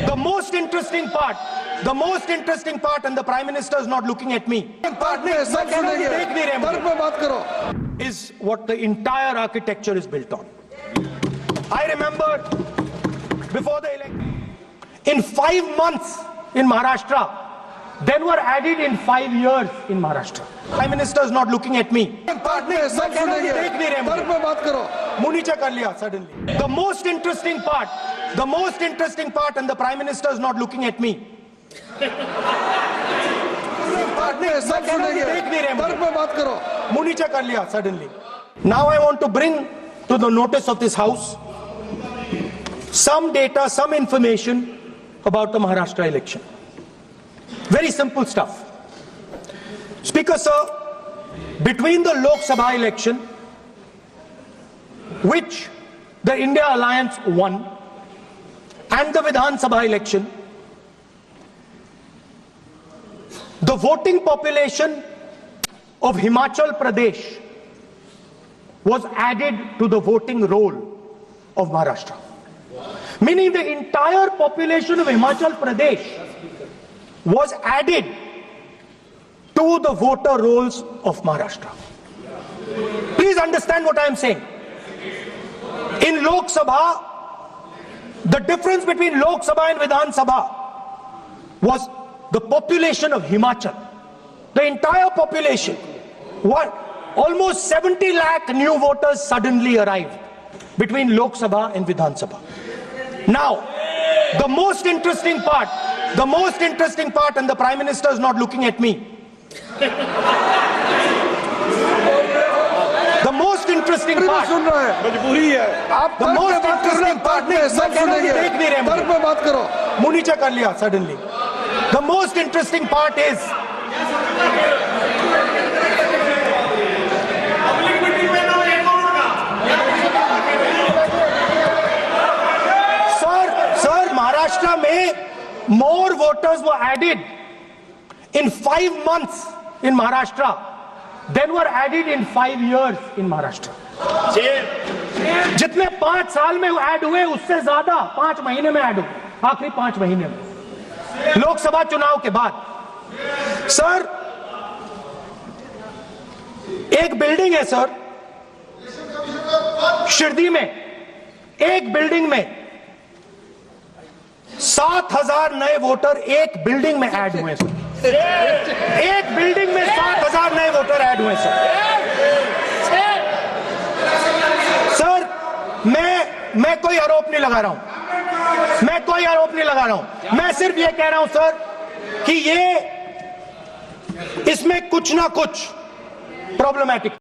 The most interesting part, and the Prime Minister is not looking at me, is what the entire architecture is built on. I remember before the election, in 5 months in Maharashtra, then were added in 5 years in Maharashtra. Prime Minister is not looking at me. Suddenly. The most interesting part, and the Prime Minister is not looking at me. Suddenly. Now I want to bring to the notice of this House some data, some information about the Maharashtra election. Very simple stuff. Speaker sir, between the Lok Sabha election, which the India Alliance won, and the Vidhan Sabha election, the voting population of Himachal Pradesh was added to the voting roll of Maharashtra. Meaning the entire population of Himachal Pradesh was added to the voter rolls of Maharashtra. Please understand what I am saying. In Lok Sabha, the difference between Lok Sabha and Vidhan Sabha was the population of Himachal. The entire population. What? Almost 70 lakh new voters suddenly arrived between Lok Sabha and Vidhan Sabha. Now, the most interesting part, and the Prime Minister is not looking at me. The most interesting part, suddenly. The most interesting part is Sir, Maharashtra mein more voters were added in 5 months in Maharashtra than were added in 5 years in Maharashtra. जितने 5 साल में add हुए उससे ज्यादा 5 महीने में add हुए, आखिरी 5 महीने में लोकसभा चुनाव के बाद। सर, एक बिल्डिंग है सर शिरडी में, एक बिल्डिंग में 7,000 नए वोटर एक बिल्डिंग में ऐड हुए सर। एक बिल्डिंग में 7,000 नए वोटर ऐड हुए सर। सर, मैं कोई आरोप नहीं लगा रहा हूं, मैं सिर्फ ये कह रहा हूं सर कि ये इसमें कुछ ना कुछ प्रॉब्लमैटिक